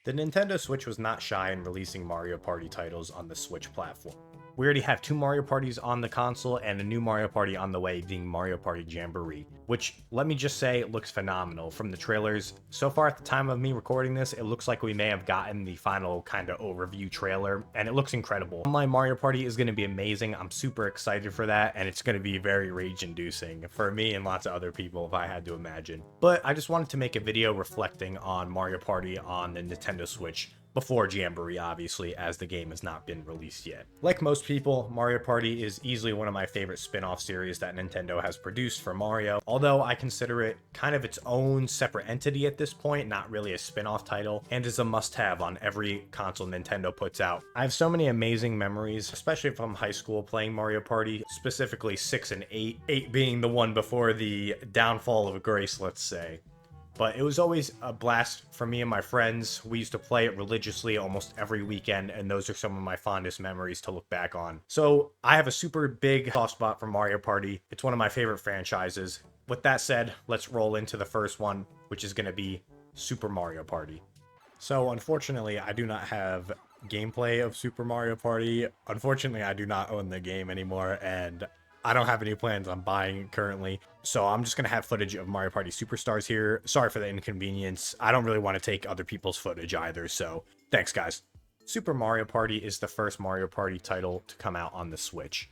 The Nintendo Switch was not shy in releasing Mario Party titles on the Switch platform. We already have 2 Mario Parties on the console and a new Mario Party on the way, being Mario Party Jamboree, which, let me just say, looks phenomenal from the trailers. So far at the time of me recording this, it looks like we may have gotten the final kind of overview trailer, and it looks incredible. Online Mario Party is going to be amazing. I'm super excited for that, and it's going to be very rage-inducing for me and lots of other people, if I had to imagine. But I just wanted to make a video reflecting on Mario Party on the Nintendo Switch, before Jamboree, obviously, as the game has not been released yet. Like most people, Mario Party is easily one of my favorite spin-off series that Nintendo has produced for Mario, although I consider it kind of its own separate entity at this point, not really a spin-off title, and is a must-have on every console Nintendo puts out. I have so many amazing memories, especially from high school playing Mario Party, specifically 6 and 8, 8 being the one before the downfall of grace, let's say. But it was always a blast for me and my friends. We used to play it religiously almost every weekend, and those are some of my fondest memories to look back on. So I have a super big soft spot for Mario Party. It's one of my favorite franchises. With that said, let's roll into the first one, which is going to be Super Mario Party. So unfortunately, I do not have gameplay of Super Mario Party. Unfortunately, I do not own the game anymore, and I don't have any plans on buying it currently, so I'm just going to have footage of Mario Party Superstars here. Sorry for the inconvenience. I don't really want to take other people's footage either, so thanks, guys. Super Mario Party is the first Mario Party title to come out on the Switch.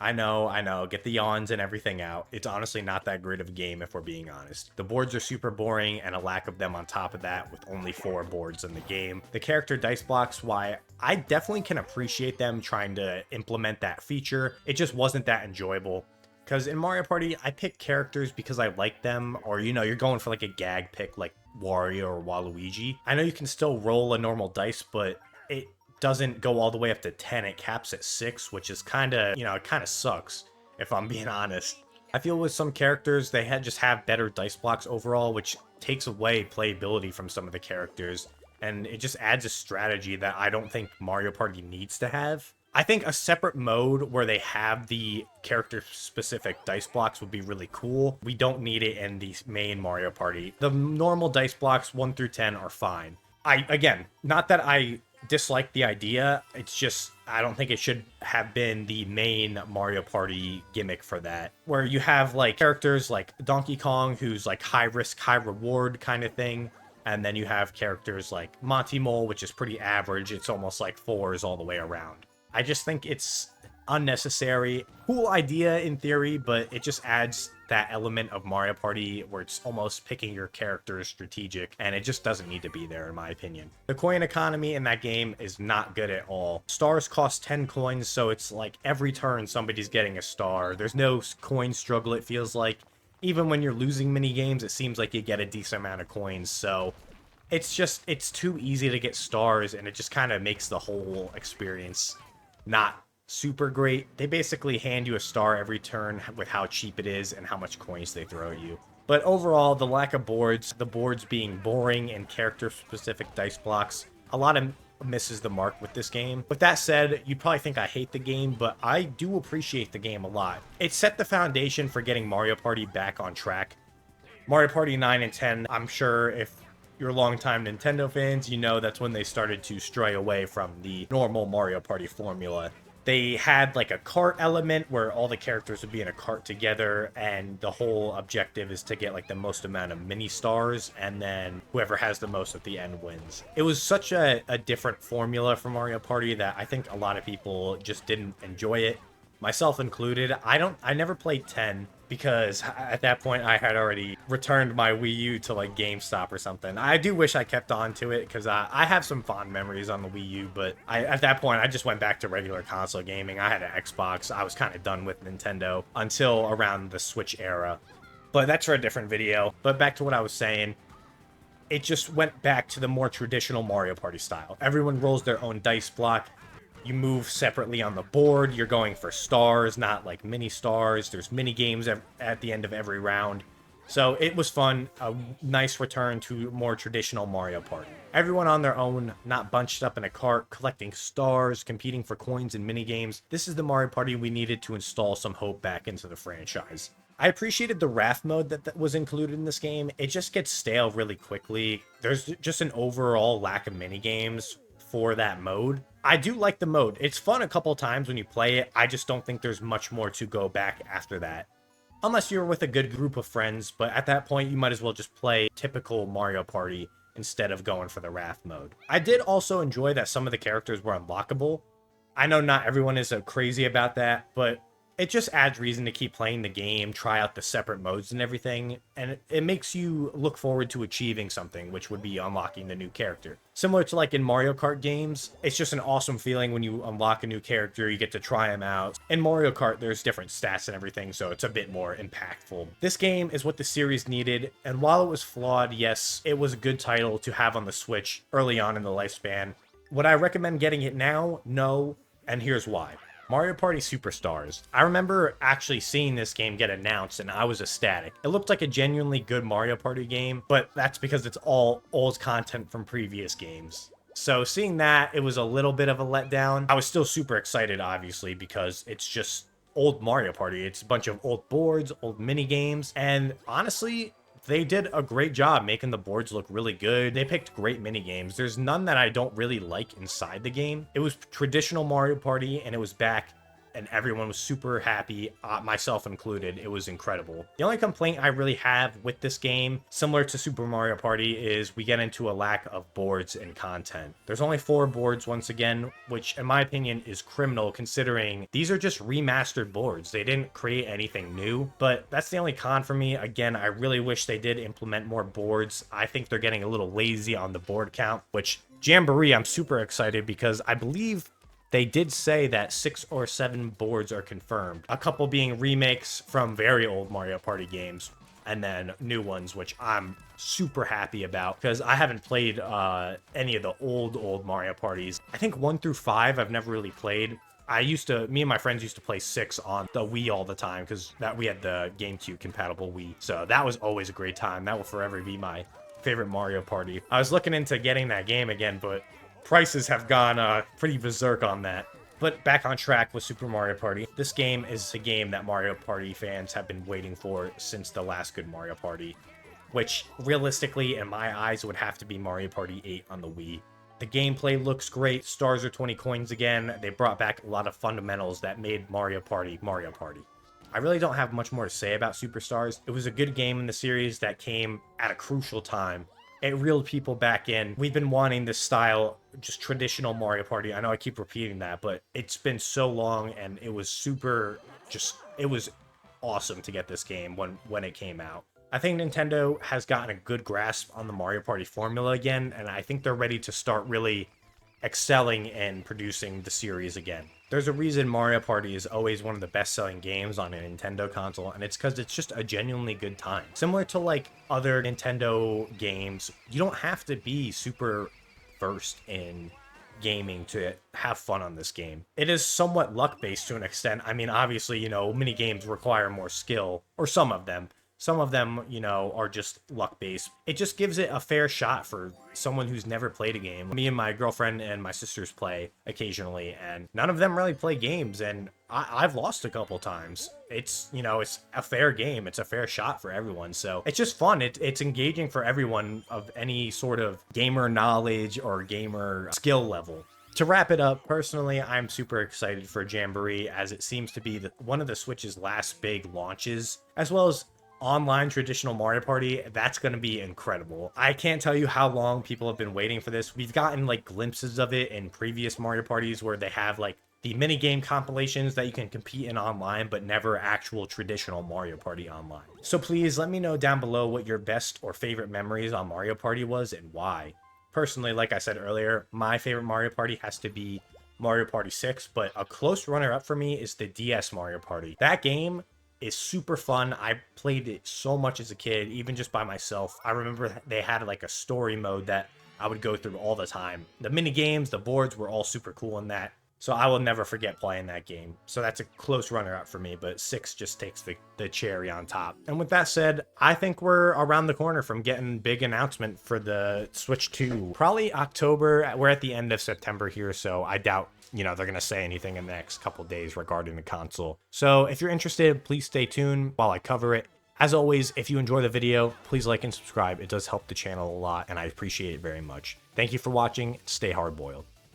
I know, get the yawns and everything out. It's honestly not that great of a game if we're being honest. The boards are super boring, and a lack of them on top of that with only 4 boards in the game. The character dice blocks, why, I definitely can appreciate them trying to implement that feature. It just wasn't that enjoyable. Because in Mario Party, I pick characters because I like them, or you know, you're going for like a gag pick like Wario or Waluigi. I know you can still roll a normal dice, but it doesn't go all the way up to 10. It caps at 6, which is kind of, you know, it kind of sucks, if I'm being honest. I feel with some characters, they just have better dice blocks overall, which takes away playability from some of the characters, and it just adds a strategy that I don't think Mario Party needs to have. I think a separate mode where they have the character-specific dice blocks would be really cool. We don't need it in the main Mario Party. The normal dice blocks, 1 through 10, are fine. Again, not that I dislike the idea, it's just I don't think it should have been the main Mario Party gimmick for that, where you have like characters like Donkey Kong, who's like high risk high reward kind of thing, and then you have characters like Monty Mole, which is pretty average. It's almost like 4s all the way around. I just think it's unnecessary. Cool idea in theory, but it just adds that element of Mario Party where it's almost picking your character strategic, and it just doesn't need to be there in my opinion. The coin economy in that game is not good at all. Stars cost 10 coins, so it's like every turn somebody's getting a star. There's no coin struggle, it feels like. Even when you're losing mini games, it seems like you get a decent amount of coins, so it's too easy to get stars, and it just kind of makes the whole experience not super great. They basically hand you a star every turn with how cheap it is and how much coins they throw at you. But overall, the lack of boards, the boards being boring and character-specific dice blocks, a lot of misses the mark with this game. With that said, you'd probably think I hate the game, but I do appreciate the game a lot. It set the foundation for getting Mario Party back on track. Mario Party 9 and 10, I'm sure if you're longtime Nintendo fans, you know that's when they started to stray away from the normal Mario Party formula. They had like a cart element where all the characters would be in a cart together, and the whole objective is to get like the most amount of mini stars, and then whoever has the most at the end wins. It was such a different formula for Mario Party that I think a lot of people just didn't enjoy it, myself included. I never played 10 because at that point I had already returned my Wii U to like GameStop or something. I do wish I kept on to it because I have some fond memories on the Wii U, but at that point I just went back to regular console gaming. I had an Xbox. I was kind of done with Nintendo until around the Switch era. But that's for a different video. But back to what I was saying. It just went back to the more traditional Mario Party style. Everyone rolls their own dice block. You move separately on the board. You're going for stars, not like mini stars. There's mini games at the end of every round. So it was fun. A nice return to more traditional Mario Party. Everyone on their own, not bunched up in a cart, collecting stars, competing for coins and mini games. This is the Mario Party we needed to install some hope back into the franchise. I appreciated the raft mode that was included in this game. It just gets stale really quickly. There's just an overall lack of mini games for that mode. I do like the mode. It's fun a couple times when you play it. I just don't think there's much more to go back after that. Unless you're with a good group of friends, but at that point you might as well just play typical Mario Party instead of going for the raft mode. I did also enjoy that some of the characters were unlockable. I know not everyone is crazy about that, but it just adds reason to keep playing the game, try out the separate modes and everything, and it makes you look forward to achieving something, which would be unlocking the new character. Similar to like in Mario Kart games, it's just an awesome feeling when you unlock a new character, you get to try him out. In Mario Kart, there's different stats and everything, so it's a bit more impactful. This game is what the series needed, and while it was flawed, yes, it was a good title to have on the Switch early on in the lifespan. Would I recommend getting it now? No, and here's why. Mario Party Superstars. I remember actually seeing this game get announced and I was ecstatic. It looked like a genuinely good Mario Party game, but that's because it's all old content from previous games. So seeing that, it was a little bit of a letdown. I was still super excited, obviously, because it's just old Mario Party. It's a bunch of old boards, old mini games, and honestly, they did a great job making the boards look really good. They picked great mini games. There's none that I don't really like inside the game. It was traditional Mario Party, and it was back, and everyone was super happy, myself included. It was incredible. The only complaint I really have with this game, similar to Super Mario Party, is we get into a lack of boards and content. There's only 4 boards once again, which in my opinion is criminal considering these are just remastered boards. They didn't create anything new, but that's the only con for me. Again, I really wish they did implement more boards. I think they're getting a little lazy on the board count, which Jamboree, I'm super excited because I believe they did say that 6 or 7 boards are confirmed. A couple being remakes from very old Mario Party games, and then new ones, which I'm super happy about because I haven't played any of the old Mario Parties. I think 1 through 5 I've never really played. Me and my friends used to play 6 on the Wii all the time because we had the GameCube compatible Wii. So that was always a great time. That will forever be my favorite Mario Party. I was looking into getting that game again, but prices have gone pretty berserk on that. But back on track with Super Mario Party. This game is a game that Mario Party fans have been waiting for since the last good Mario Party, which realistically, in my eyes, would have to be Mario Party 8 on the Wii. The gameplay looks great. Stars are 20 coins again. They brought back a lot of fundamentals that made Mario Party Mario Party. I really don't have much more to say about Superstars. It was a good game in the series that came at a crucial time. It reeled people back in. We've been wanting this style, just traditional Mario Party. I know I keep repeating that, but it's been so long and it was it was awesome to get this game when it came out. I think Nintendo has gotten a good grasp on the Mario Party formula again, and I think they're ready to start really excelling and producing the series again. There's a reason Mario Party is always one of the best-selling games on a Nintendo console, and it's because it's just a genuinely good time. Similar to like other Nintendo games, you don't have to be super versed in gaming to have fun on this game. It is somewhat luck-based to an extent. I mean, obviously, mini games require more skill, or some of them. Some of them, are just luck-based. It just gives it a fair shot for someone who's never played a game. Me and my girlfriend and my sisters play occasionally, and none of them really play games, and I've lost a couple times. It's a fair game. It's a fair shot for everyone, so it's just fun. It's engaging for everyone of any sort of gamer knowledge or gamer skill level. To wrap it up, personally, I'm super excited for Jamboree, as it seems to be one of the Switch's last big launches, as well as online traditional Mario Party. That's going to be incredible. I can't tell you how long people have been waiting for this. We've gotten like glimpses of it in previous Mario Parties where they have like the minigame compilations that you can compete in online, but never actual traditional Mario Party online. So please let me know down below what your best or favorite memories on Mario Party was and why. Personally, like I said earlier, my favorite Mario Party has to be Mario Party 6, but a close runner-up for me is the DS Mario Party. That game is super fun. I played it so much as a kid, even just by myself. I remember they had like a story mode that I would go through all the time. The mini games, the boards were all super cool in that. So I will never forget playing that game. So that's a close runner-up for me, but 6 just takes the cherry on top. And with that said, I think we're around the corner from getting big announcement for the Switch 2. Probably October. We're at the end of September here, so I doubt, you know, they're going to say anything in the next couple days regarding the console. So if you're interested, please stay tuned while I cover it. As always, if you enjoy the video, please like and subscribe. It does help the channel a lot, and I appreciate it very much. Thank you for watching. Stay hard-boiled.